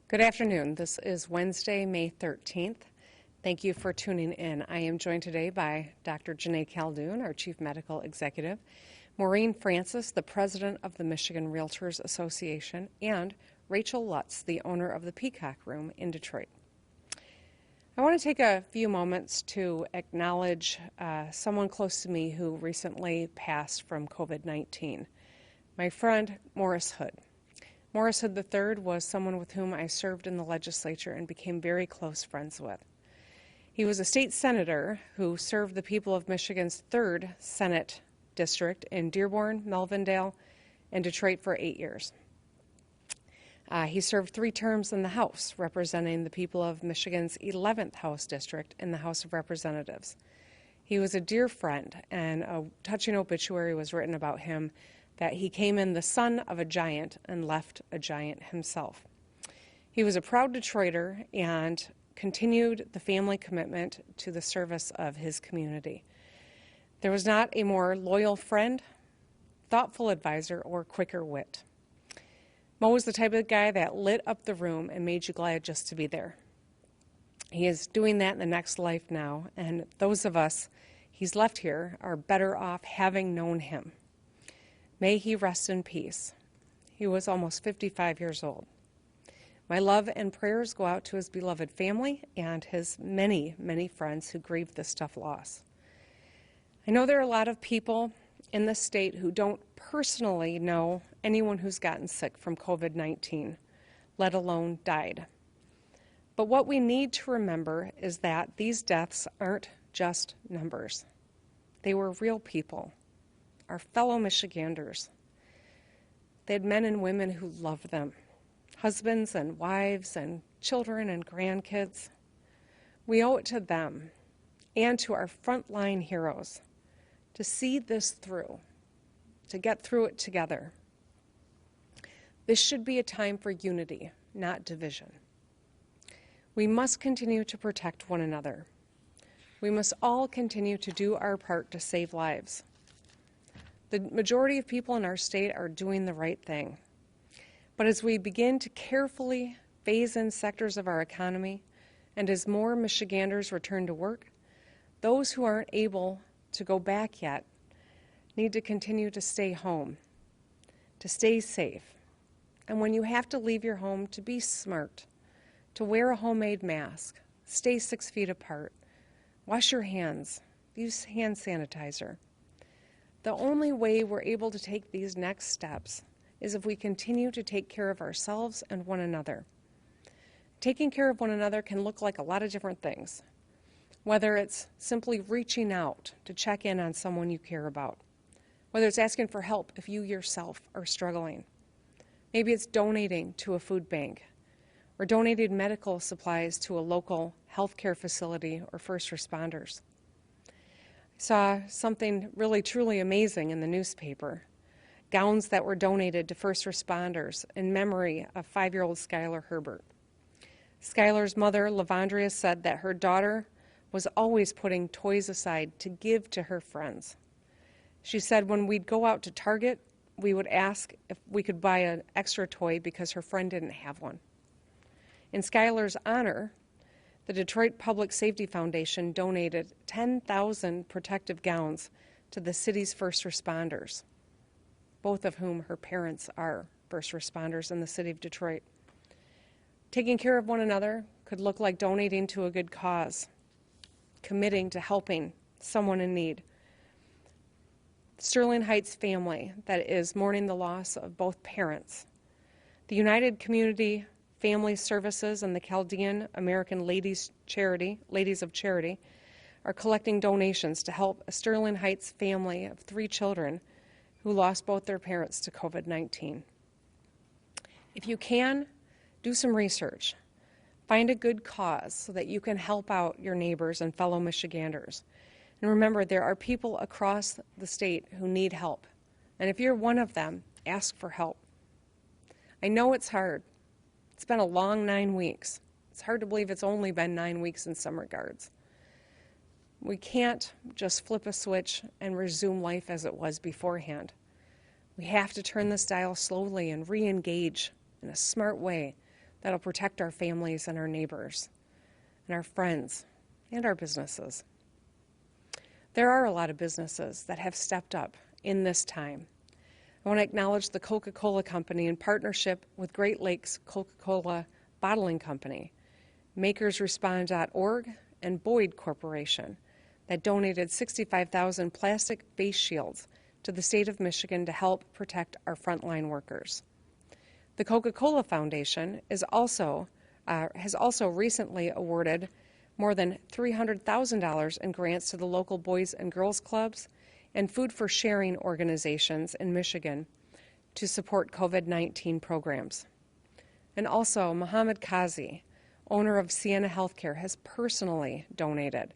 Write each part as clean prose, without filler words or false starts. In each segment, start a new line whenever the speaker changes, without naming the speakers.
Good afternoon. This is Wednesday, May 13th. Thank you for tuning in. I am joined today by Dr. Janae Caldoun, our Chief Medical Executive, Maureen Francis, the President of the Michigan Realtors Association, and Rachel Lutz, the owner of the Peacock Room in Detroit. I want to take a few moments to acknowledge someone close to me who recently passed from COVID-19, my friend Morris Hood. Morris Hood III was someone with whom I served in the legislature and became very close friends with. He was a state senator who served the people of Michigan's 3rd Senate District in Dearborn, Melvindale, and Detroit for 8 years. He served 3 terms in the House, representing the people of Michigan's 11th House District in the House of Representatives. He was a dear friend, and a touching obituary was written about him that he came in the son of a giant and left a giant himself. He was a proud Detroiter and continued the family commitment to the service of his community. There was not a more loyal friend, thoughtful advisor, or quicker wit. Moe was the type of guy that lit up the room and made you glad just to be there. He is doing that in the next life now, and those of us he's left here are better off having known him. May he rest in peace. He was almost 55 years old. My love and prayers go out to his beloved family and his many, many friends who grieved this tough loss. I know there are a lot of people in this state who don't personally know anyone who's gotten sick from COVID-19, let alone died. But what we need to remember is that these deaths aren't just numbers. They were real people, our fellow Michiganders. They had men and women who loved them, husbands and wives and children and grandkids. We owe it to them and to our frontline heroes to see this through, to get through it together. This should be a time for unity, not division. We must continue to protect one another. We must all continue to do our part to save lives. The majority of people in our state are doing the right thing. But as we begin to carefully phase in sectors of our economy, and as more Michiganders return to work, those who aren't able to go back yet need to continue to stay home, to stay safe. And when you have to leave your home, to be smart, to wear a homemade mask, stay 6 feet apart, wash your hands, use hand sanitizer. The only way we're able to take these next steps is if we continue to take care of ourselves and one another. Taking care of one another can look like a lot of different things, whether it's simply reaching out to check in on someone you care about, whether it's asking for help if you yourself are struggling. Maybe it's donating to a food bank or donating medical supplies to a local healthcare facility or first responders. I saw something really truly amazing in the newspaper. Gowns that were donated to first responders in memory of 5-year-old Skylar Herbert. Skylar's mother, Lavondria, said that her daughter was always putting toys aside to give to her friends. She said when we'd go out to Target, we would ask if we could buy an extra toy because her friend didn't have one. In Skylar's honor, the Detroit Public Safety Foundation donated 10,000 protective gowns to the city's first responders, both of whom her parents are first responders in the city of Detroit. Taking care of one another could look like donating to a good cause, committing to helping someone in need. Sterling Heights family that is mourning the loss of both parents. The United Community Family Services and the Chaldean American Ladies of Charity, are collecting donations to help a Sterling Heights family of 3 children who lost both their parents to COVID-19. If you can, do some research. Find a good cause so that you can help out your neighbors and fellow Michiganders. And remember, there are people across the state who need help. And if you're one of them, ask for help. I know it's hard. It's been a long 9 weeks. It's hard to believe it's only been 9 weeks in some regards. We can't just flip a switch and resume life as it was beforehand. We have to turn this dial slowly and re-engage in a smart way that'll protect our families and our neighbors and our friends and our businesses. There are a lot of businesses that have stepped up in this time. I want to acknowledge the Coca-Cola Company in partnership with Great Lakes Coca-Cola Bottling Company, MakersRespond.org, and Boyd Corporation that donated 65,000 plastic face shields to the state of Michigan to help protect our frontline workers. The Coca-Cola Foundation has also recently awarded more than $300,000 in grants to the local Boys and Girls Clubs and Food for Sharing organizations in Michigan to support COVID-19 programs. And also, Mohammed Kazi, owner of Sienna Healthcare, has personally donated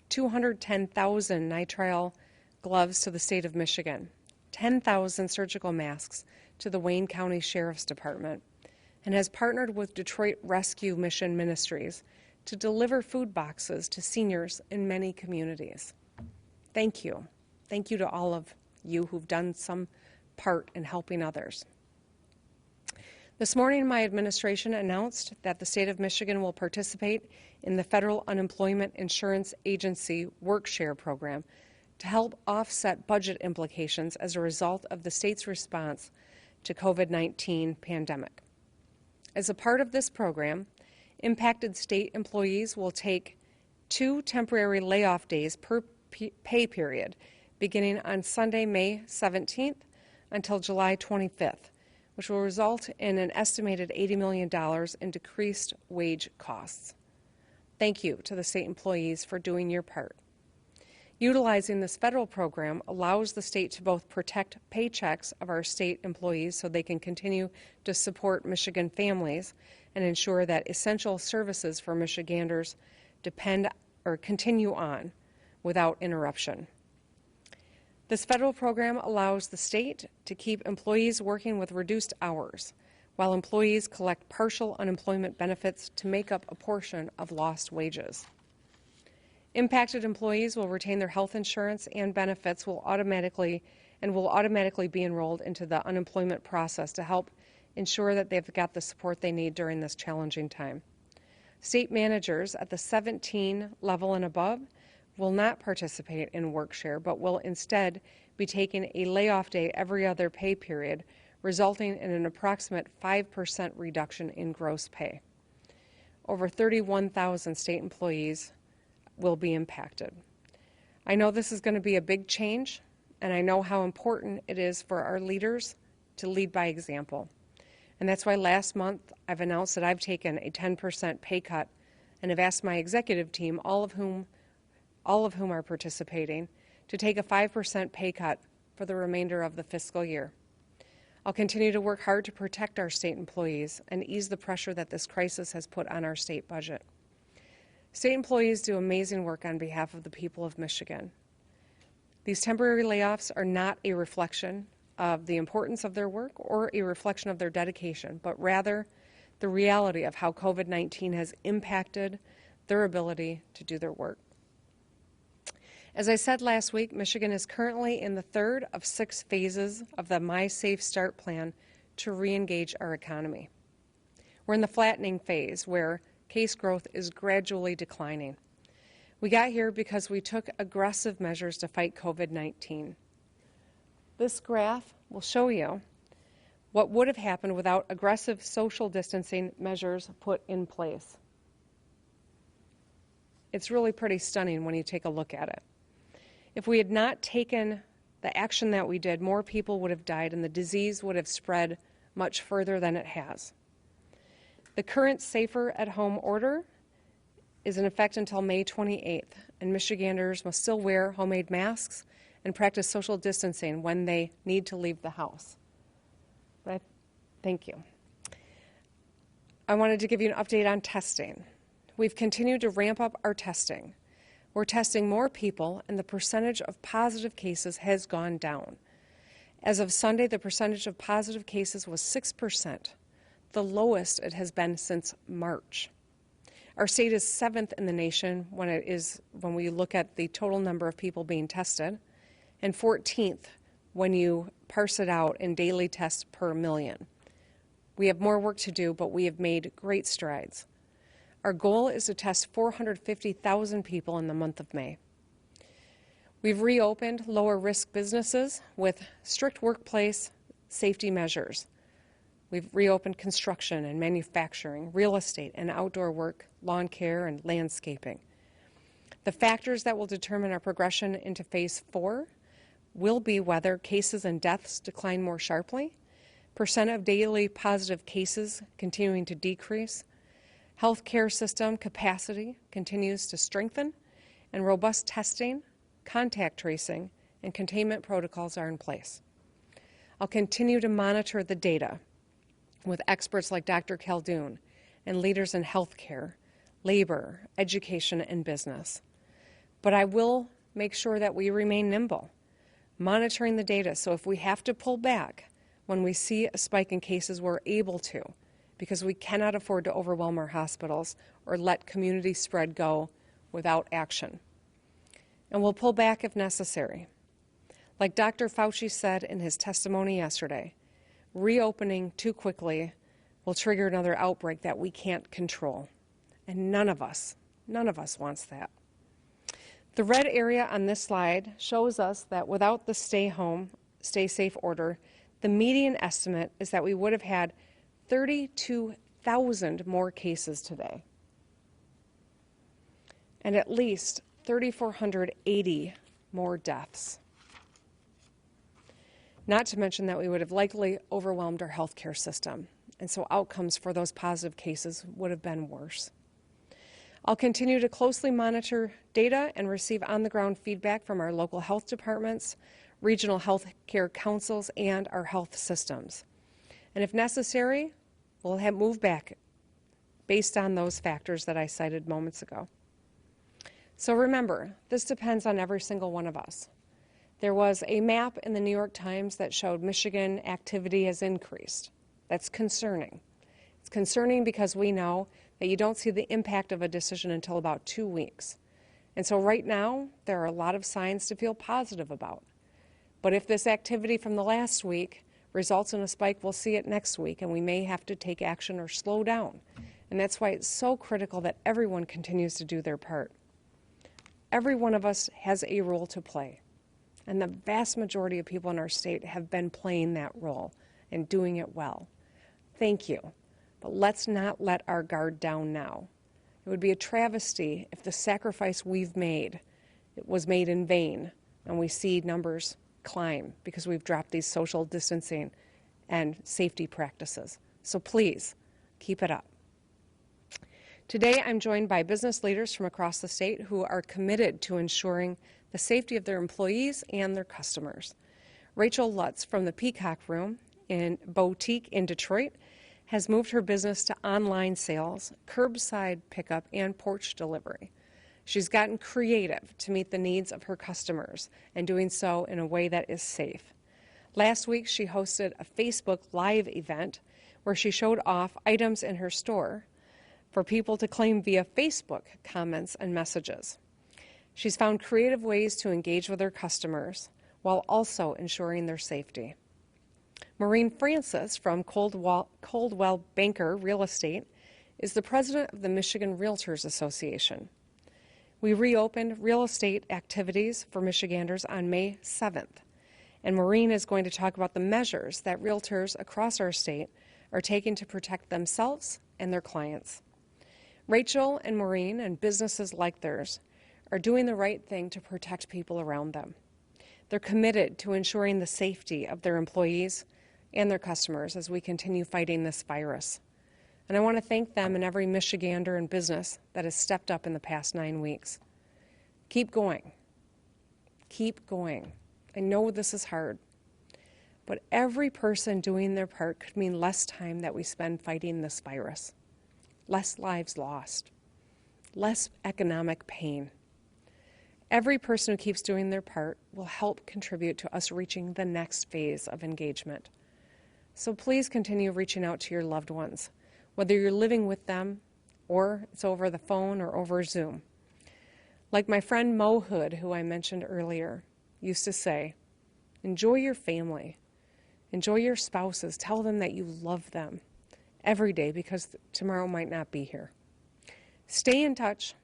210,000 nitrile gloves to the state of Michigan, 10,000 surgical masks to the Wayne County Sheriff's Department, and has partnered with Detroit Rescue Mission Ministries to deliver food boxes to seniors in many communities. Thank you. Thank you to all of you who've done some part in helping others. This morning, my administration announced that the state of Michigan will participate in the Federal Unemployment Insurance Agency Workshare program to help offset budget implications as a result of the state's response to COVID-19 pandemic. As a part of this program, impacted state employees will take 2 temporary layoff days per pay period, beginning on Sunday, May 17th until July 25th, which will result in an estimated $80 million in decreased wage costs. Thank you to the state employees for doing your part. Utilizing this federal program allows the state to both protect paychecks of our state employees so they can continue to support Michigan families and ensure that essential services for Michiganders continue on without interruption. This federal program allows the state to keep employees working with reduced hours, while employees collect partial unemployment benefits to make up a portion of lost wages. Impacted employees will retain their health insurance and benefits will automatically be enrolled into the unemployment process to help ensure that they've got the support they need during this challenging time. State managers at the 17 level and above will not participate in Workshare, but will instead be taking a layoff day every other pay period, resulting in an approximate 5% reduction in gross pay. Over 31,000 state employees will be impacted. I know this is going to be a big change, and I know how important it is for our leaders to lead by example. And that's why last month I've announced that I've taken a 10% pay cut and have asked my executive team, all of whom are participating, to take a 5% pay cut for the remainder of the fiscal year. I'll continue to work hard to protect our state employees and ease the pressure that this crisis has put on our state budget. State employees do amazing work on behalf of the people of Michigan. These temporary layoffs are not a reflection of the importance of their work or a reflection of their dedication, but rather the reality of how COVID-19 has impacted their ability to do their work. As I said last week, Michigan is currently in the third of 6 phases of the My Safe Start plan to re-engage our economy. We're in the flattening phase where case growth is gradually declining. We got here because we took aggressive measures to fight COVID-19. This graph will show you what would have happened without aggressive social distancing measures put in place. It's really pretty stunning when you take a look at it. If we had not taken the action that we did, more people would have died and the disease would have spread much further than it has. The current Safer at Home order is in effect until May 28th, and Michiganders must still wear homemade masks and practice social distancing when they need to leave the house. Thank you. I wanted to give you an update on testing. We've continued to ramp up our testing. We're testing more people, and the percentage of positive cases has gone down. As of Sunday, the percentage of positive cases was 6%, the lowest it has been since March. Our state is 7th in the nation when we look at the total number of people being tested, and 14th when you parse it out in daily tests per million. We have more work to do, but we have made great strides. Our goal is to test 450,000 people in the month of May. We've reopened lower-risk businesses with strict workplace safety measures. We've reopened construction and manufacturing, real estate and outdoor work, lawn care and landscaping. The factors that will determine our progression into Phase 4 will be whether cases and deaths decline more sharply, percent of daily positive cases continuing to decrease, healthcare system capacity continues to strengthen, and robust testing, contact tracing, and containment protocols are in place. I'll continue to monitor the data with experts like Dr. Khaldun and leaders in healthcare, labor, education, and business. But I will make sure that we remain nimble, monitoring the data, so if we have to pull back when we see a spike in cases, we're able to, because we cannot afford to overwhelm our hospitals or let community spread go without action. And we'll pull back if necessary. Like Dr. Fauci said in his testimony yesterday, reopening too quickly will trigger another outbreak that we can't control. And none of us wants that. The red area on this slide shows us that without the stay home, stay safe order, the median estimate is that we would have had 32,000 more cases today, and at least 3,480 more deaths. Not to mention that we would have likely overwhelmed our healthcare system, and so outcomes for those positive cases would have been worse. I'll continue to closely monitor data and receive on-the-ground feedback from our local health departments, regional health care councils, and our health systems. And if necessary, we'll move back based on those factors that I cited moments ago. So remember, this depends on every single one of us. There was a map in the New York Times that showed Michigan activity has increased. That's concerning. It's concerning because we know that you don't see the impact of a decision until about 2 weeks. And so right now, there are a lot of signs to feel positive about. But if this activity from the last week results in a spike, we'll see it next week, and we may have to take action or slow down. And that's why it's so critical that everyone continues to do their part. Every one of us has a role to play, and the vast majority of people in our state have been playing that role and doing it well. Thank you, but let's not let our guard down now. It would be a travesty if the sacrifice we've made was made in vain and we see numbers climb because we've dropped these social distancing and safety practices. So please, keep it up. Today, I'm joined by business leaders from across the state who are committed to ensuring the safety of their employees and their customers. Rachel Lutz from the Peacock Room in Boutique in Detroit has moved her business to online sales, curbside pickup, and porch delivery. She's gotten creative to meet the needs of her customers and doing so in a way that is safe. Last week, she hosted a Facebook Live event where she showed off items in her store for people to claim via Facebook comments and messages. She's found creative ways to engage with her customers while also ensuring their safety. Maureen Francis from Coldwell Banker Real Estate is the president of the Michigan Realtors Association. We reopened real estate activities for Michiganders on May 7th, and Maureen is going to talk about the measures that realtors across our state are taking to protect themselves and their clients. Rachel and Maureen and businesses like theirs are doing the right thing to protect people around them. They're committed to ensuring the safety of their employees and their customers as we continue fighting this virus. And I want to thank them and every Michigander and business that has stepped up in the past 9 weeks. Keep going. Keep going. I know this is hard, but every person doing their part could mean less time that we spend fighting this virus, less lives lost, less economic pain. Every person who keeps doing their part will help contribute to us reaching the next phase of engagement. So please continue reaching out to your loved ones, whether you're living with them or it's over the phone or over Zoom. Like my friend Moe Hood, who I mentioned earlier, used to say, enjoy your family, enjoy your spouses, tell them that you love them, every day because tomorrow might not be here. Stay in touch,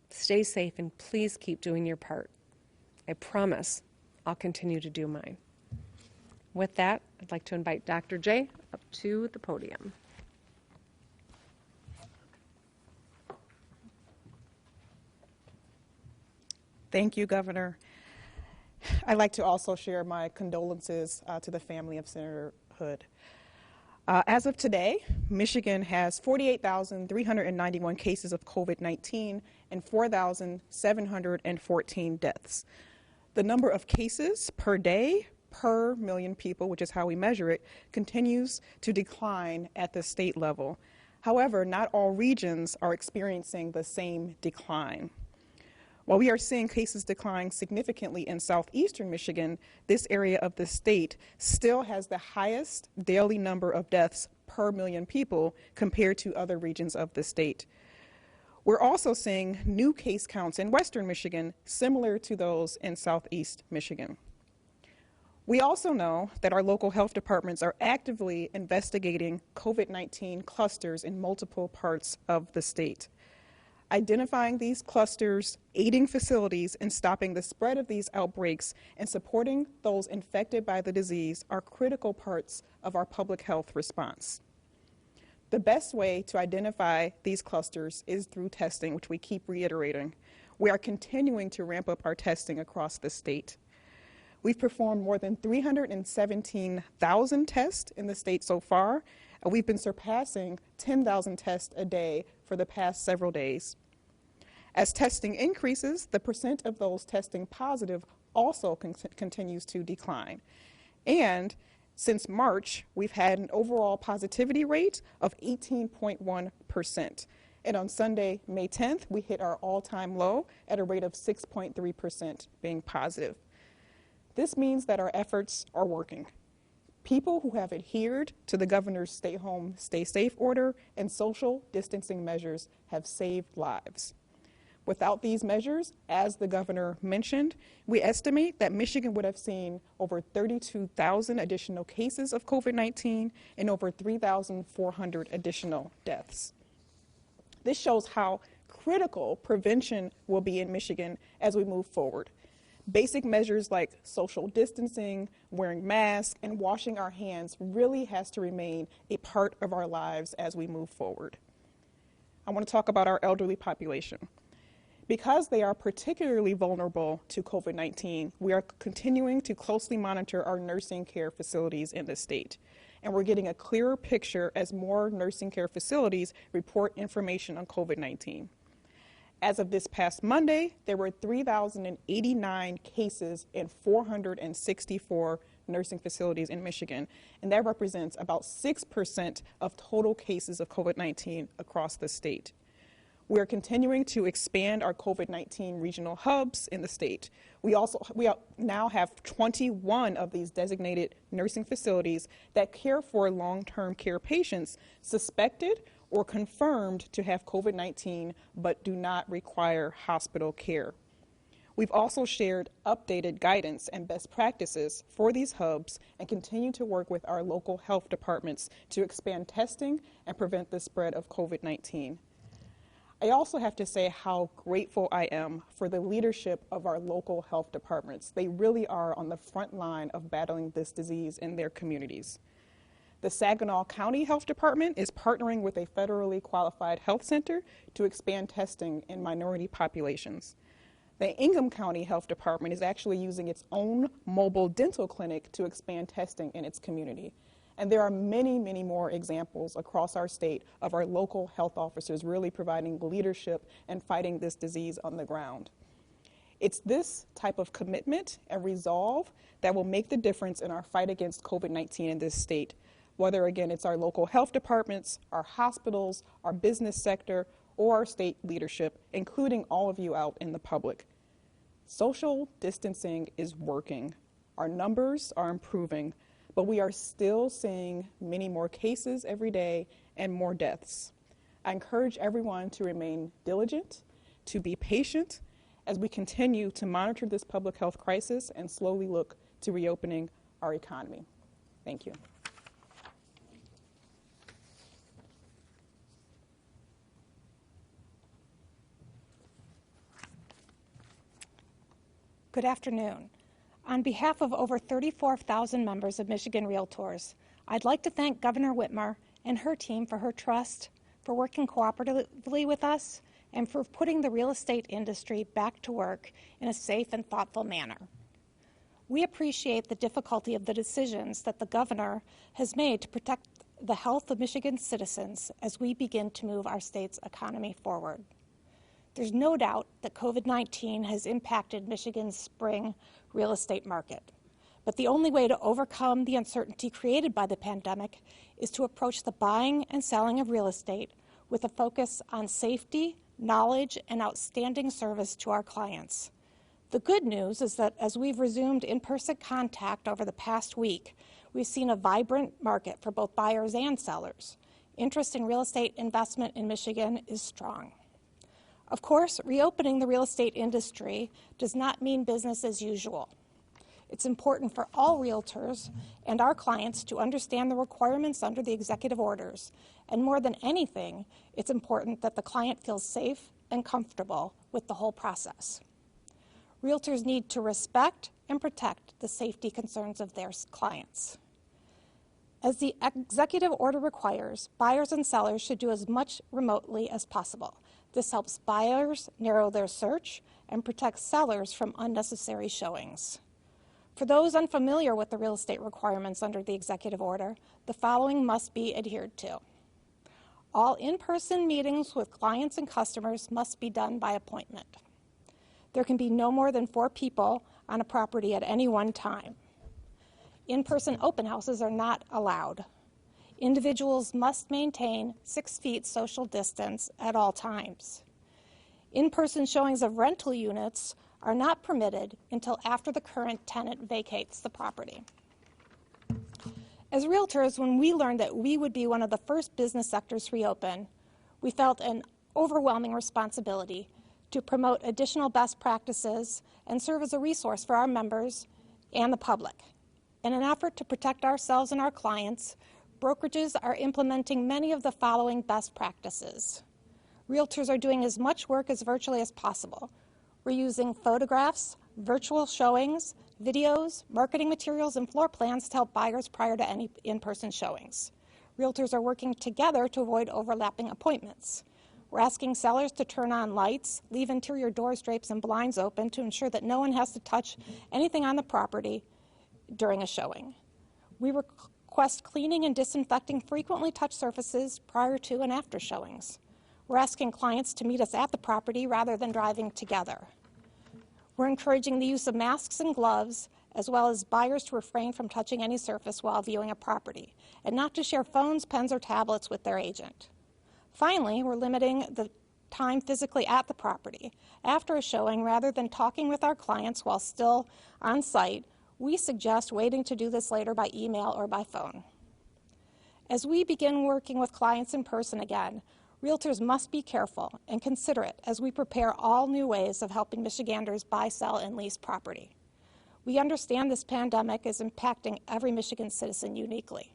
stay safe, and please keep doing your part. I promise I'll continue to do mine. With that, I'd like to invite Dr. J up to the podium.
Thank you, Governor. I'd like to also share my condolences to the family of Senator Hood. As of today, Michigan has 48,391 cases of COVID-19 and 4,714 deaths. The number of cases per day per million people, which is how we measure it, continues to decline at the state level. However, not all regions are experiencing the same decline. While we are seeing cases decline significantly in southeastern Michigan, this area of the state still has the highest daily number of deaths per million people compared to other regions of the state. We're also seeing new case counts in western Michigan similar to those in southeast Michigan. We also know that our local health departments are actively investigating COVID-19 clusters in multiple parts of the state. Identifying these clusters, aiding facilities in stopping the spread of these outbreaks, and supporting those infected by the disease are critical parts of our public health response. The best way to identify these clusters is through testing, which we keep reiterating. We are continuing to ramp up our testing across the state. We've performed more than 317,000 tests in the state so far, and we've been surpassing 10,000 tests a day for the past several days. As testing increases, the percent of those testing positive also continues to decline. And since March, we've had an overall positivity rate of 18.1%. And on Sunday, May 10th, we hit our all-time low at a rate of 6.3% being positive. This means that our efforts are working. People who have adhered to the governor's stay home, stay safe order and social distancing measures have saved lives. Without these measures, as the governor mentioned, we estimate that Michigan would have seen over 32,000 additional cases of COVID-19 and over 3,400 additional deaths. This shows how critical prevention will be in Michigan as we move forward. Basic measures like social distancing, wearing masks, and washing our hands really has to remain a part of our lives as we move forward. I want to talk about our elderly population. Because they are particularly vulnerable to COVID-19, we are continuing to closely monitor our nursing care facilities in the state. And we're getting a clearer picture as more nursing care facilities report information on COVID-19. As of this past Monday, there were 3,089 cases in 464 nursing facilities in Michigan, and that represents about 6% of total cases of COVID-19 across the state. We are continuing to expand our COVID-19 regional hubs in the state. We now have 21 of these designated nursing facilities that care for long-term care patients suspected or confirmed to have COVID-19 but do not require hospital care. We've also shared updated guidance and best practices for these hubs and continue to work with our local health departments to expand testing and prevent the spread of COVID-19. I also have to say how grateful I am for the leadership of our local health departments. They really are on the front line of battling this disease in their communities. The Saginaw County Health Department is partnering with a federally qualified health center to expand testing in minority populations. The Ingham County Health Department is actually using its own mobile dental clinic to expand testing in its community. And there are many, many more examples across our state of our local health officers really providing leadership and fighting this disease on the ground. It's this type of commitment and resolve that will make the difference in our fight against COVID-19 in this state, whether, again, it's our local health departments, our hospitals, our business sector, or our state leadership, including all of you out in the public. Social distancing is working. Our numbers are improving, but we are still seeing many more cases every day and more deaths. I encourage everyone to remain diligent, to be patient as we continue to monitor this public health crisis and slowly look to reopening our economy. Thank you.
Good afternoon. On behalf of over 34,000 members of Michigan Realtors, I'd like to thank Governor Whitmer and her team for her trust, for working cooperatively with us, and for putting the real estate industry back to work in a safe and thoughtful manner. We appreciate the difficulty of the decisions that the governor has made to protect the health of Michigan's citizens as we begin to move our state's economy forward. There's no doubt that COVID-19 has impacted Michigan's spring real estate market. But the only way to overcome the uncertainty created by the pandemic is to approach the buying and selling of real estate with a focus on safety, knowledge, and outstanding service to our clients. The good news is that as we've resumed in-person contact over the past week, we've seen a vibrant market for both buyers and sellers. Interest in real estate investment in Michigan is strong. Of course, reopening the real estate industry does not mean business as usual. It's important for all realtors and our clients to understand the requirements under the executive orders. And more than anything, it's important that the client feels safe and comfortable with the whole process. Realtors need to respect and protect the safety concerns of their clients. As the executive order requires, buyers and sellers should do as much remotely as possible. This helps buyers narrow their search and protects sellers from unnecessary showings. For those unfamiliar with the real estate requirements under the executive order, the following must be adhered to. All in-person meetings with clients and customers must be done by appointment. There can be no more than 4 people on a property at any one time. In-person open houses are not allowed. Individuals must maintain 6 feet social distance at all times. In-person showings of rental units are not permitted until after the current tenant vacates the property. As realtors, when we learned that we would be one of the first business sectors to reopen, we felt an overwhelming responsibility to promote additional best practices and serve as a resource for our members and the public. In an effort to protect ourselves and our clients, brokerages are implementing many of the following best practices. Realtors are doing as much work as virtually as possible. We're using photographs, virtual showings, videos, marketing materials, and floor plans to help buyers prior to any in-person showings. Realtors are working together to avoid overlapping appointments. We're asking sellers to turn on lights, leave interior doors, drapes, and blinds open to ensure that no one has to touch anything on the property during a showing. We request cleaning and disinfecting frequently touched surfaces prior to and after showings. We're asking clients to meet us at the property rather than driving together. We're encouraging the use of masks and gloves, as well as buyers to refrain from touching any surface while viewing a property, and not to share phones, pens, or tablets with their agent. Finally, we're limiting the time physically at the property. After a showing, rather than talking with our clients while still on site, we suggest waiting to do this later by email or by phone. As we begin working with clients in person again, realtors must be careful and considerate as we prepare all new ways of helping Michiganders buy, sell, and lease property. We understand this pandemic is impacting every Michigan citizen uniquely.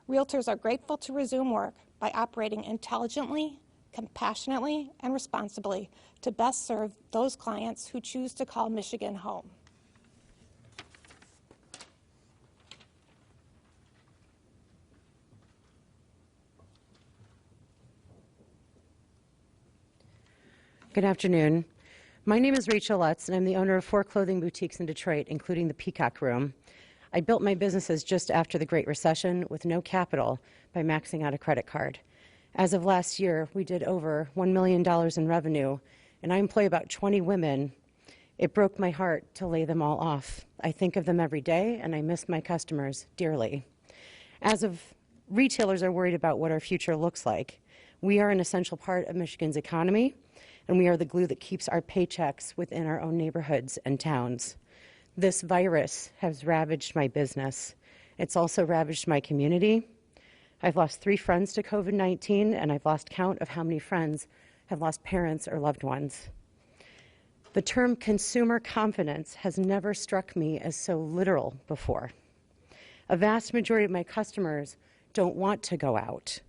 Realtors are grateful to resume work by operating intelligently, compassionately, and responsibly to best serve those clients who choose to call Michigan home.
Good afternoon. My name is Rachel Lutz, and I'm the owner of 4 clothing boutiques in Detroit, including the Peacock Room. I built my businesses just after the Great Recession with no capital by maxing out a credit card. As of last year, we did over $1 million in revenue, and I employ about 20 women. It broke my heart to lay them all off. I think of them every day, and I miss my customers dearly. As of retailers are worried about what our future looks like, we are an essential part of Michigan's economy, and we are the glue that keeps our paychecks within our own neighborhoods and towns. This virus has ravaged my business. It's also ravaged my community. I've lost 3 friends to COVID-19, and I've lost count of how many friends have lost parents or loved ones. The term consumer confidence has never struck me as so literal before. A vast majority of my customers don't want to go out.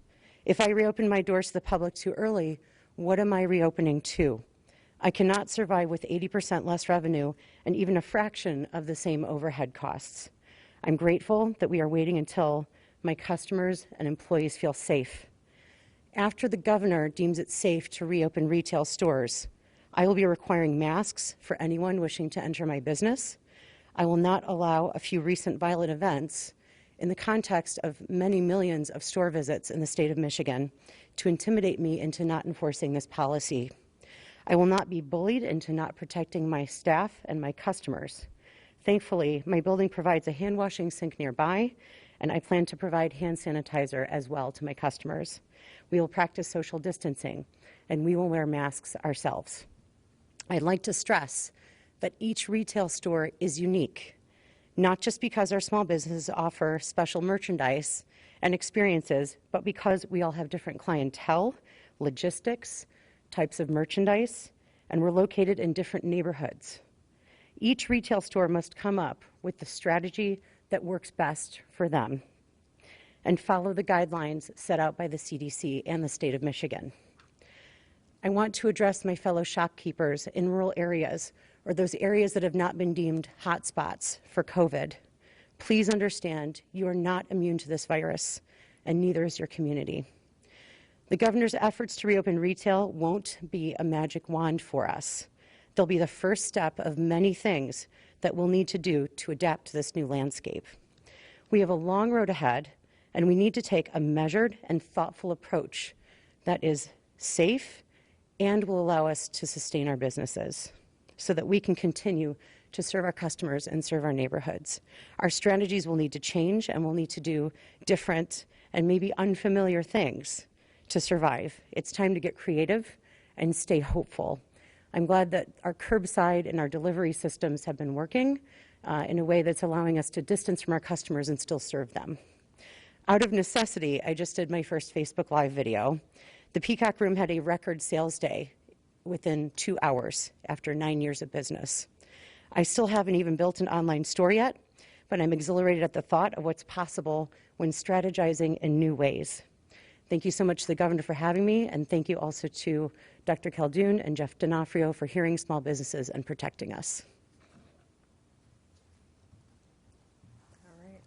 If I reopen my doors to the public too early, what am I reopening to? I cannot survive with 80% less revenue and even a fraction of the same overhead costs. I'm grateful that we are waiting until my customers and employees feel safe. After the governor deems it safe to reopen retail stores, I will be requiring masks for anyone wishing to enter my business. I will not allow a few recent violent events in the context of many millions of store visits in the state of Michigan to intimidate me into not enforcing this policy. I will not be bullied into not protecting my staff and my customers. Thankfully, my building provides a hand washing sink nearby, and I plan to provide hand sanitizer as well to my customers. We will practice social distancing, and we will wear masks ourselves. I'd like to stress that each retail store is unique, not just because our small businesses offer special merchandise and experiences, but because we all have different clientele, logistics, types of merchandise, and we're located in different neighborhoods. Each retail store must come up with the strategy that works best for them and follow the guidelines set out by the CDC and the state of Michigan. I want to address my fellow shopkeepers in rural areas or those areas that have not been deemed hotspots for COVID. Please understand you are not immune to this virus, and neither is your community. The governor's efforts to reopen retail won't be a magic wand for us. They'll be the first step of many things that we'll need to do to adapt to this new landscape. We have a long road ahead, and we need to take a measured and thoughtful approach that is safe and will allow us to sustain our businesses so that we can continue to serve our customers and serve our neighborhoods. Our strategies will need to change, and we'll need to do different and maybe unfamiliar things to survive. It's time to get creative and stay hopeful. I'm glad that our curbside and our delivery systems have been working in a way that's allowing us to distance from our customers and still serve them. Out of necessity, I just did my first Facebook Live video. The Peacock Room had a record sales day within 2 hours after 9 years of business. I still haven't even built an online store yet, but I'm exhilarated at the thought of what's possible when strategizing in new ways. Thank you so much to the governor for having me, and thank you also to Dr. Khaldun and Jeff D'Onofrio for hearing small businesses and protecting us.
All right.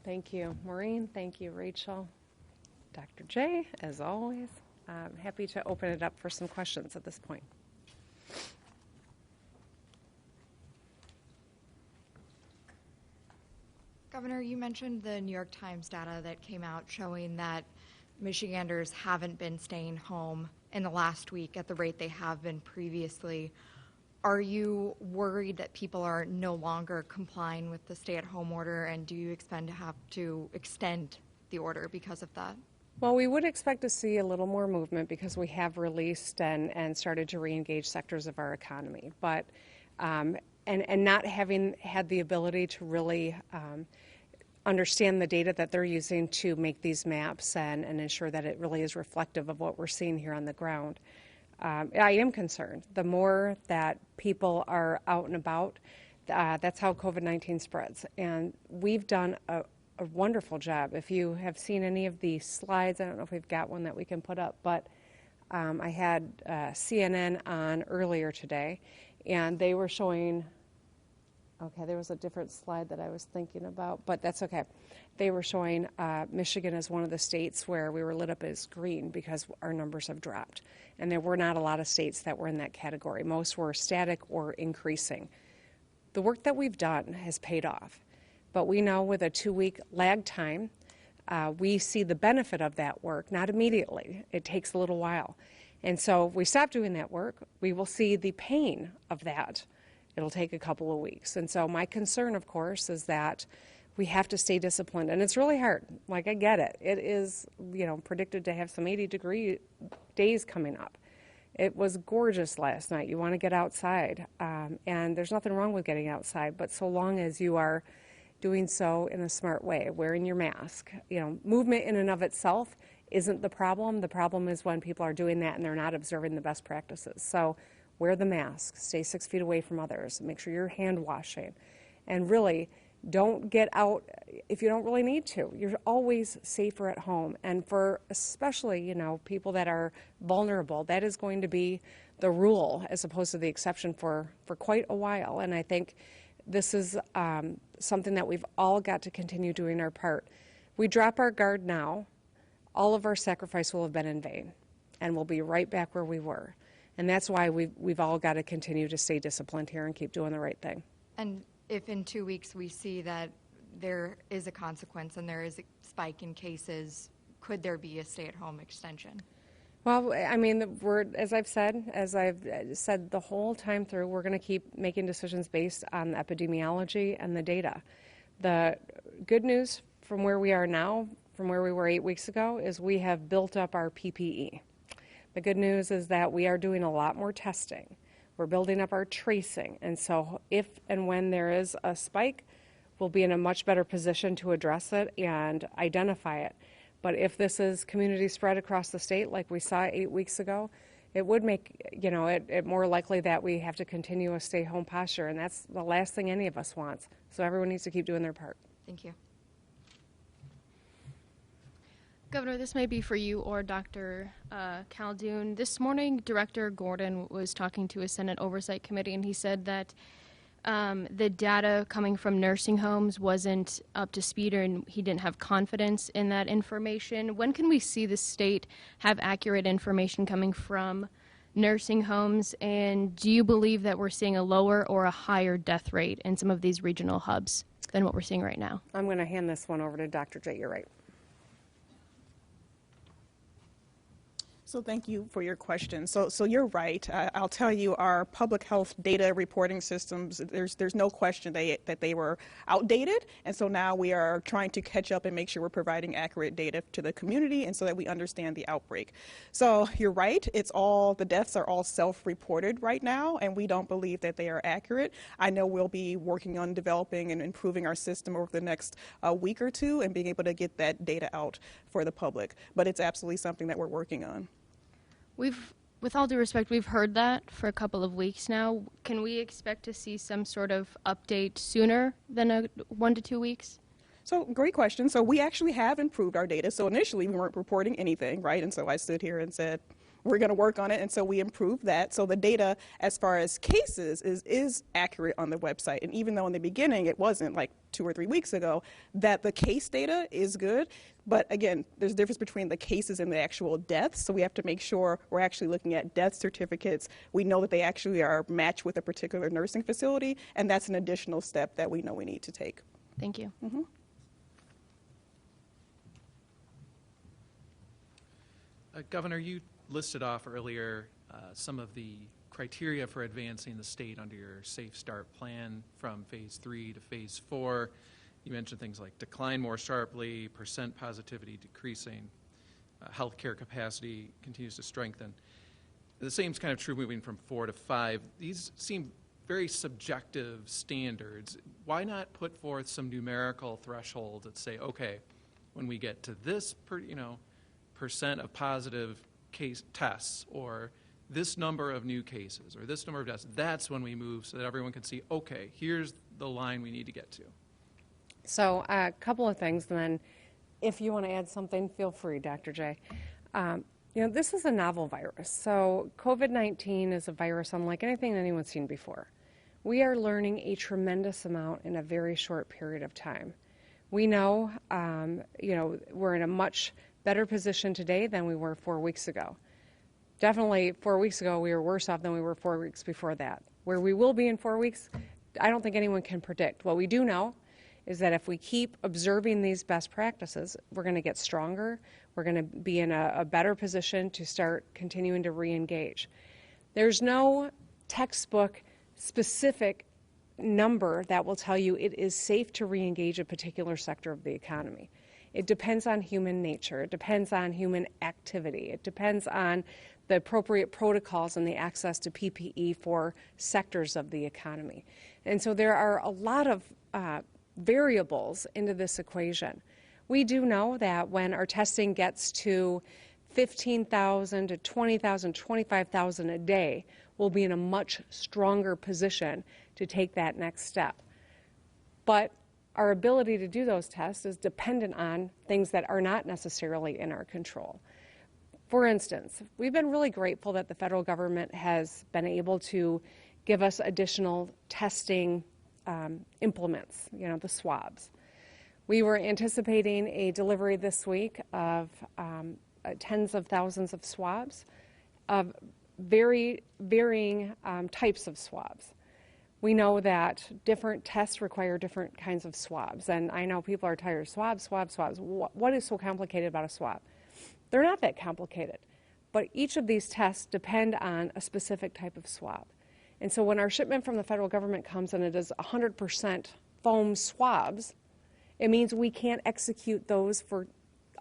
Thank you, Maureen. Thank you, Rachel. Dr. J, as always, I'm happy to open it up for some questions at this point.
Governor, you mentioned the New York Times data that came out showing that Michiganders haven't been staying home in the last week at the rate they have been previously. Are you worried that people are no longer complying with the stay-at-home order, and do you expect to have to extend the order because of that?
Well, we would expect to see a little more movement because we have released and started to re-engage sectors of our economy. But and not having had the ability to really understand the data that they're using to make these maps and ensure that it really is reflective of what we're seeing here on the ground. I am concerned. The more that people are out and about, that's how COVID-19 spreads. And we've done a wonderful job. If you have seen any of the slides, I don't know if we've got one that we can put up, but I had CNN on earlier today, and they were showing, okay, there was a different slide that I was thinking about, but that's okay. They were showing Michigan as one of the states where we were lit up as green because our numbers have dropped. And there were not a lot of states that were in that category. Most were static or increasing. The work that we've done has paid off. But we know with a 2-week lag time, we see the benefit of that work, not immediately. It takes a little while. And so if we stop doing that work, we will see the pain of that. It'll take a couple of weeks. And so my concern, of course, is that we have to stay disciplined. And it's really hard. Like, I get it. It is, predicted to have some 80-degree days coming up. It was gorgeous last night. You want to get outside. And there's nothing wrong with getting outside, but so long as you are doing so in a smart way, wearing your mask. Movement in and of itself isn't the problem. The problem is when people are doing that and they're not observing the best practices. So wear the mask, stay 6 feet away from others, make sure you're hand washing, and really Don't get out if you don't really need to. You're always safer at home. And for especially, people that are vulnerable, that is going to be the rule as opposed to the exception for quite a while. And I think this is something that we've all got to continue doing our part. We drop our guard now, all of our sacrifice will have been in vain, and we'll be right back where we were. And that's why we've all got to continue to stay disciplined here and keep doing the right thing.
And if in 2 weeks we see that there is a consequence and there is a spike in cases, could there be a stay-at-home extension?
Well, I mean, as I've said the whole time through, we're going to keep making decisions based on the epidemiology and the data. The good news from where we are now, from where we were 8 weeks ago, is we have built up our PPE. The good news is that we are doing a lot more testing. We're building up our tracing, and so if and when there is a spike, we'll be in a much better position to address it and identify it. But if this is community spread across the state like we saw 8 weeks ago, it would make it more likely that we have to continue a stay-home posture, and that's the last thing any of us wants. So everyone needs to keep doing their part.
Thank you.
Governor, this may be for you or Dr. Caldoun. This morning, Director Gordon was talking to a Senate Oversight Committee, and he said that the data coming from nursing homes wasn't up to speed, and he didn't have confidence in that information. When can we see the state have accurate information coming from nursing homes, and do you believe that we're seeing a lower or a higher death rate in some of these regional hubs than what we're seeing right now?
I'm going to hand this one over to Dr. J. You're right.
So thank you for your question. So you're right. I'll tell you, our public health data reporting systems, there's no question that they were outdated, and so now we are trying to catch up and make sure we're providing accurate data to the community, and so that we understand the outbreak. So you're right. The deaths are all self-reported right now, and we don't believe that they are accurate. I know we'll be working on developing and improving our system over the next week or two and being able to get that data out for the public, but it's absolutely something that we're working on.
With all due respect, we've heard that for a couple of weeks now. Can we expect to see some sort of update sooner than 1 to 2 weeks?
So great question. So we actually have improved our data. So initially we weren't reporting anything, right? And so I stood here and said, we're going to work on it, and so we improved that. So the data as far as cases is accurate on the website. And even though in the beginning it wasn't, like 2 or 3 weeks ago, that the case data is good. But again, there's a difference between the cases and the actual deaths. So we have to make sure we're actually looking at death certificates. We know that they actually are matched with a particular nursing facility, and that's an additional step that we know we need to take.
Thank you.
Mm-hmm.
Governor, you listed off earlier some of the criteria for advancing the state under your Safe Start plan from phase 3 to phase 4. You mentioned things like decline more sharply, percent positivity decreasing, healthcare capacity continues to strengthen. The same is kind of true moving from 4 to 5. These seem very subjective standards. Why not put forth some numerical thresholds that say, okay, when we get to this percent of positive case tests, or this number of new cases, or this number of deaths, that's when we move so that everyone can see, okay, here's the line we need to get to.
So a couple of things, and then if you want to add something, feel free, Dr. J. This is a novel virus. So COVID-19 is a virus unlike anything anyone's seen before. We are learning a tremendous amount in a very short period of time. We know, we're in a much better position today than we were 4 weeks ago. Definitely 4 weeks ago, we were worse off than we were 4 weeks before that. Where we will be in 4 weeks, I don't think anyone can predict. What we do know is that if we keep observing these best practices, we're going to get stronger. We're going to be in a better position to start continuing to re-engage. There's no textbook specific number that will tell you it is safe to re-engage a particular sector of the economy. It depends on human nature. It depends on human activity. It depends on the appropriate protocols and the access to PPE for sectors of the economy. And so there are a lot of variables into this equation. We do know that when our testing gets to 15,000 to 20,000, 25,000 a day, we'll be in a much stronger position to take that next step. But our ability to do those tests is dependent on things that are not necessarily in our control. For instance, we've been really grateful that the federal government has been able to give us additional testing implements, the swabs. We were anticipating a delivery this week of tens of thousands of swabs, of very varying types of swabs. We know that different tests require different kinds of swabs, and I know people are tired of swabs. What is so complicated about a swab? They're not that complicated, but each of these tests depend on a specific type of swab. And so when our shipment from the federal government comes and it is 100% foam swabs, it means we can't execute those for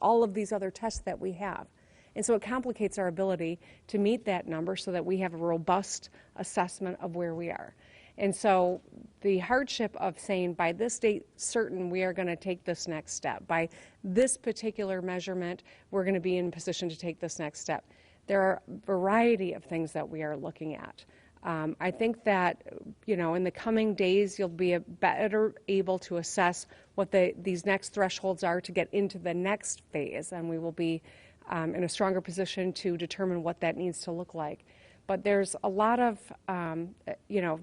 all of these other tests that we have. And so it complicates our ability to meet that number so that we have a robust assessment of where we are. And so the hardship of saying by this date certain we are going to take this next step, by this particular measurement we're going to be in position to take this next step. There are a variety of things that we are looking at. I think that, in the coming days you'll be better able to assess what these next thresholds are to get into the next phase, and we will be in a stronger position to determine what that needs to look like. But there's a lot of,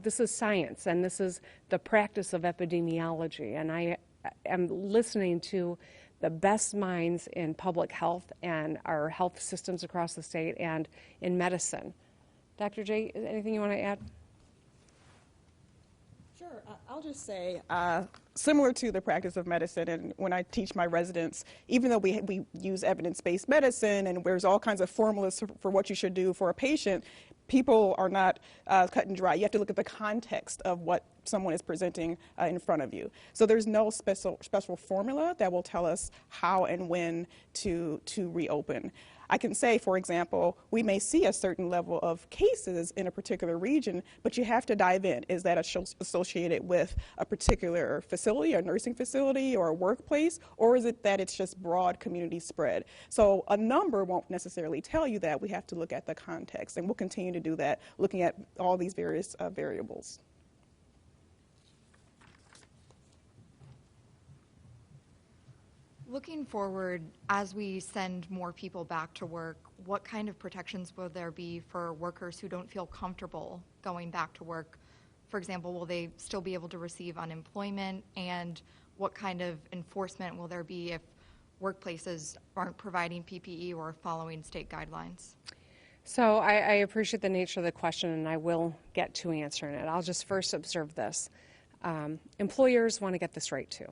this is science, and this is the practice of epidemiology, and I am listening to the best minds in public health and our health systems across the state and in medicine. Dr. J, anything you want to add?
Sure. I'll just say, similar to the practice of medicine, and when I teach my residents, even though we use evidence-based medicine and there's all kinds of formulas for what you should do for a patient, people are not cut and dry. You have to look at the context of what someone is presenting in front of you. So there's no special formula that will tell us how and when to reopen. I can say, for example, we may see a certain level of cases in a particular region, but you have to dive in. Is that associated with a particular facility, a nursing facility, or a workplace, or is it that it's just broad community spread? So a number won't necessarily tell you that. We have to look at the context, and we'll continue to do that, looking at all these various variables.
Looking forward, as we send more people back to work, what kind of protections will there be for workers who don't feel comfortable going back to work? For example, will they still be able to receive unemployment? And what kind of enforcement will there be if workplaces aren't providing PPE or following state guidelines?
So I appreciate the nature of the question, and I will get to answering it. I'll just first observe this. Employers want to get this right, too.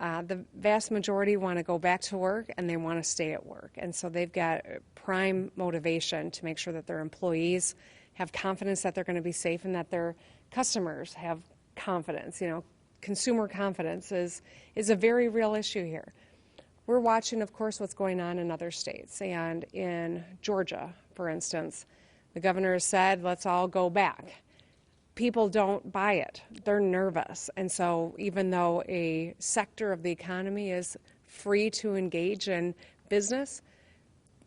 The vast majority want to go back to work and they want to stay at work. And so they've got prime motivation to make sure that their employees have confidence that they're going to be safe and that their customers have confidence. Consumer confidence is a very real issue here. We're watching, of course, what's going on in other states. And in Georgia, for instance, the governor has said, let's all go back. People don't buy it. They're nervous. And so even though a sector of the economy is free to engage in business,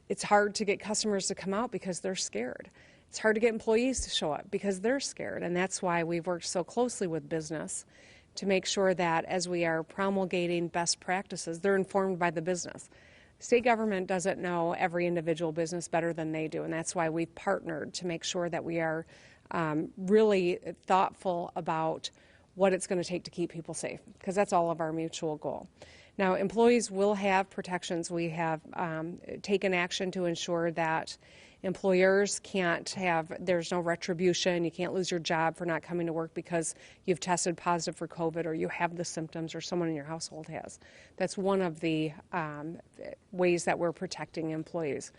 it's hard to get customers to come out because they're scared. It's hard to get employees to show up because they're scared. And that's why we've worked so closely with business to make sure that as we are promulgating best practices, they're informed by the business. State government doesn't know every individual business better than they do. And that's why we've partnered to make sure that we are really thoughtful about what it's going to take to keep people safe, because that's all of our mutual goal. Now, employees will have protections. We have taken action to ensure that employers there's no retribution. You can't lose your job for not coming to work because you've tested positive for COVID or you have the symptoms or someone in your household has. That's one of the ways that we're protecting employees.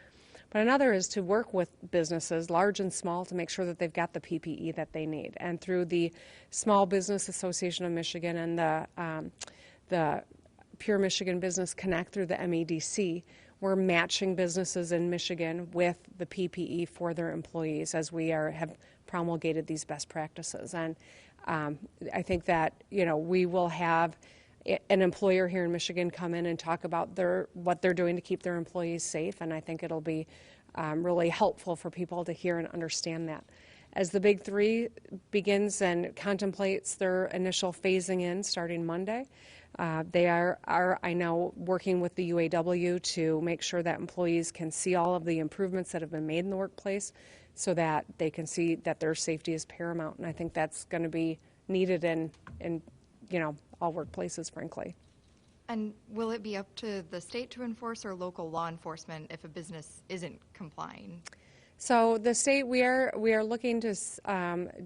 But another is to work with businesses, large and small, to make sure that they've got the PPE that they need. And through the Small Business Association of Michigan and the Pure Michigan Business Connect through the MEDC, we're matching businesses in Michigan with the PPE for their employees as we have promulgated these best practices. And I think that we will have an employer here in Michigan come in and talk about what they're doing to keep their employees safe, and I think it'll be really helpful for people to hear and understand that. As the Big Three begins and contemplates their initial phasing in starting Monday, they are, I know, working with the UAW to make sure that employees can see all of the improvements that have been made in the workplace so that they can see that their safety is paramount. And I think that's going to be needed in all workplaces, frankly.
And will it be up to the state to enforce or local law enforcement if a business isn't complying?
So the state, we are looking to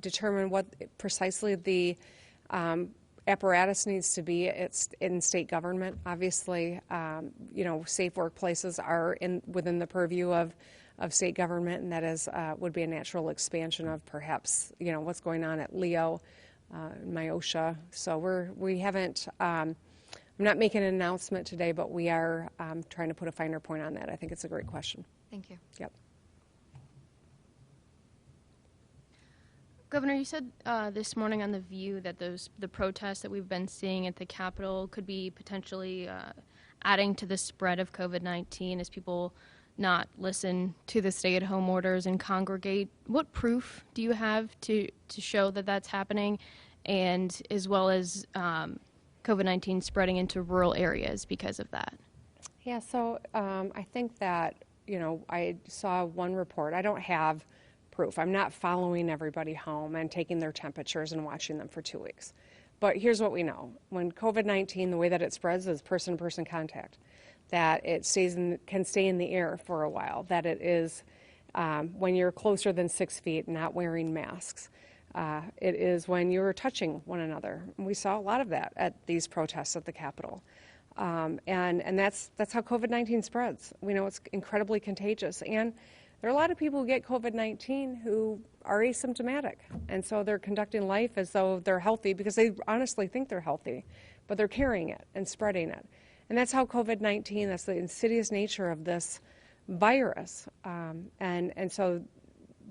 determine what precisely the apparatus needs to be. It's in state government. Obviously, safe workplaces are within the purview of state government, and that is would be a natural expansion of perhaps what's going on at Leo, Myosha. So we haven't. I'm not making an announcement today, but we are trying to put a finer point on that. I think it's a great question.
Thank you.
Yep.
Governor, you said this morning on The View that the protests that we've been seeing at the Capitol could be potentially adding to the spread of COVID-19 as people not listen to the stay-at-home orders and congregate. What proof do you have to show that that's happening, and as well as COVID-19 spreading into rural areas because of that?
Yeah, so I think that, I saw one report. I don't have proof. I'm not following everybody home and taking their temperatures and watching them for 2 weeks. But here's what we know. When COVID-19, the way that it spreads is person-to-person contact, that it can stay in the air for a while, that it is when you're closer than 6 feet, not wearing masks. It is when you're touching one another. We saw a lot of that at these protests at the Capitol. And that's how COVID-19 spreads. We know it's incredibly contagious. And there are a lot of people who get COVID-19 who are asymptomatic. And so they're conducting life as though they're healthy because they honestly think they're healthy, but they're carrying it and spreading it. And that's how COVID-19, that's the insidious nature of this virus. And so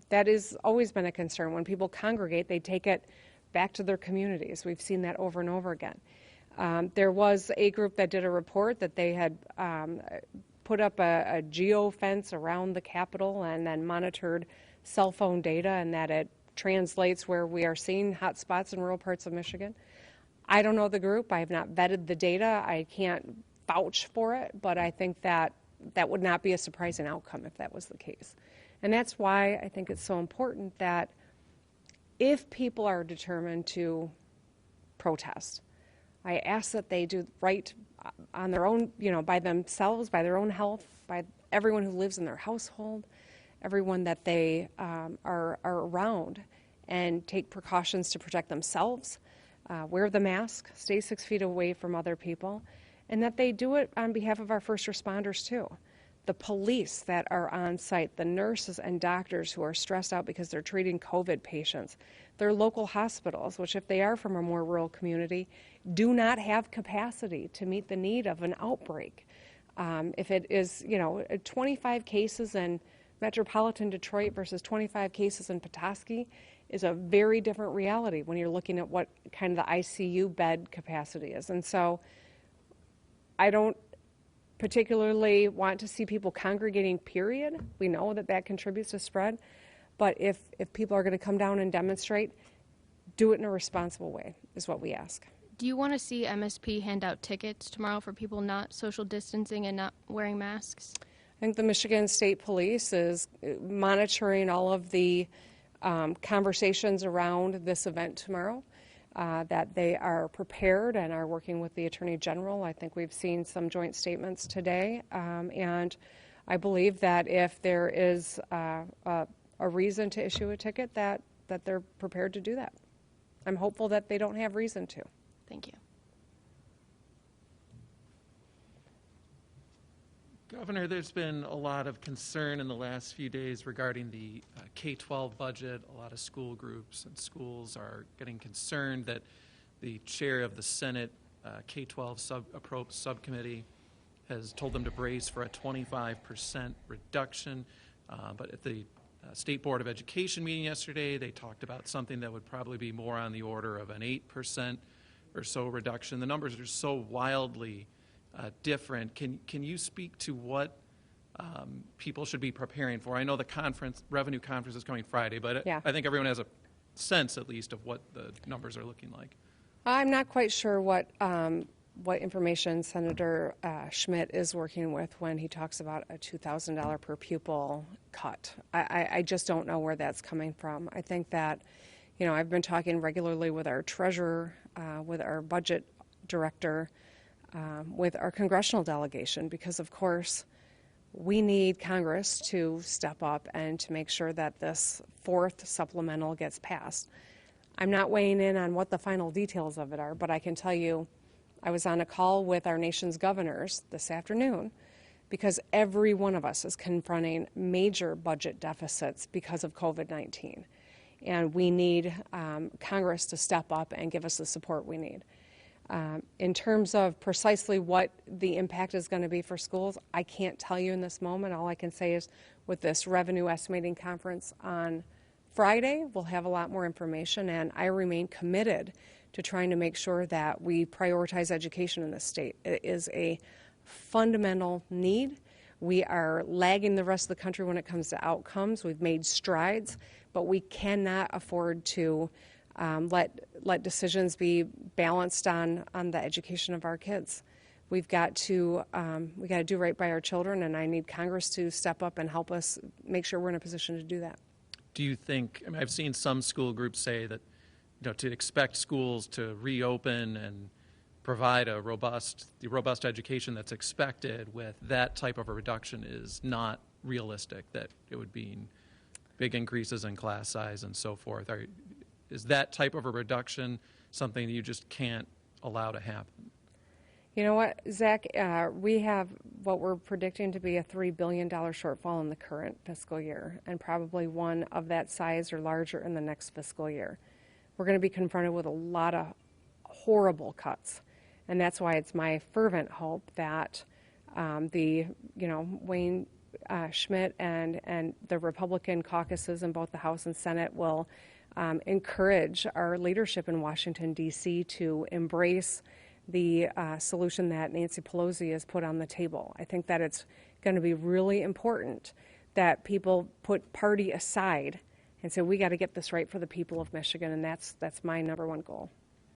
that has always been a concern. When people congregate, they take it back to their communities. We've seen that over and over again. There was a group that did a report that they had put up a geo fence around the Capitol and then monitored cell phone data, and that it translates where we are seeing hot spots in rural parts of Michigan. I don't know the group. I have not vetted the data. I can't vouch for it, but I think that would not be a surprising outcome if that was the case. And that's why I think it's so important that if people are determined to protest, I ask that they do right on their own, by themselves, by their own health, by everyone who lives in their household, everyone that they are around, and take precautions to protect themselves, wear the mask, stay 6 feet away from other people, and that they do it on behalf of our first responders too. The police that are on site, the nurses and doctors who are stressed out because they're treating COVID patients, their local hospitals, which if they are from a more rural community, do not have capacity to meet the need of an outbreak. If it is, 25 cases in metropolitan Detroit versus 25 cases in Petoskey is a very different reality when you're looking at what kind of the ICU bed capacity is. And so I don't particularly want to see people congregating, period. We know that that contributes to spread. But if people are going to come down and demonstrate, do it in a responsible way is what we ask.
Do you want to see MSP hand out tickets tomorrow for people not social distancing and not wearing masks?
I think the Michigan State Police is monitoring all of the conversations around this event tomorrow, that they are prepared and are working with the Attorney General. I think we've seen some joint statements today, and I believe that if there is a reason to issue a ticket, that they're prepared to do that. I'm hopeful that they don't have reason to.
Thank you.
Governor, there's been a lot of concern in the last few days regarding the K-12 budget. A lot of school groups and schools are getting concerned that the chair of the Senate K-12 approach subcommittee has told them to brace for a 25% reduction. But at the State Board of Education meeting yesterday, they talked about something that would probably be more on the order of an 8% or so reduction. The numbers are so wildly different. Can you speak to what people should be preparing for? I know the revenue conference is coming Friday, but
Yeah.
I think everyone has a sense at least of what the numbers are looking like.
I'm not quite sure what information Senator Schmidt is working with when he talks about a $2,000 per pupil cut. I just don't know where that's coming from. I think that, I've been talking regularly with our treasurer, with our budget director, with our congressional delegation, because of course we need Congress to step up and to make sure that this fourth supplemental gets passed. I'm not weighing in on what the final details of it are, but I can tell you I was on a call with our nation's governors this afternoon because every one of us is confronting major budget deficits because of COVID-19. And we need Congress to step up and give us the support we need. In terms of precisely what the impact is going to be for schools, I can't tell you in this moment. All I can say is with this revenue estimating conference on Friday, we'll have a lot more information, and I remain committed to trying to make sure that we prioritize education in this state. It is a fundamental need. We are lagging the rest of the country when it comes to outcomes. We've made strides, but we cannot afford to let decisions be balanced on the education of our kids. We've got to do right by our children, and I need Congress to step up and help us make sure we're in a position to do that.
Do you think, I've seen some school groups say that, to expect schools to reopen and provide the robust education that's expected with that type of a reduction is not realistic, that it would mean big increases in class size and so forth. Is that type of a reduction something that you just can't allow to happen?
You know what, Zach, we have what we're predicting to be a $3 billion shortfall in the current fiscal year, and probably one of that size or larger in the next fiscal year. We're going to be confronted with a lot of horrible cuts, and that's why it's my fervent hope that Wayne Schmidt and the Republican caucuses in both the House and Senate will encourage our leadership in Washington, D.C. to embrace the solution that Nancy Pelosi has put on the table. I think that it's going to be really important that people put party aside and say, we got to get this right for the people of Michigan, and that's my number one goal.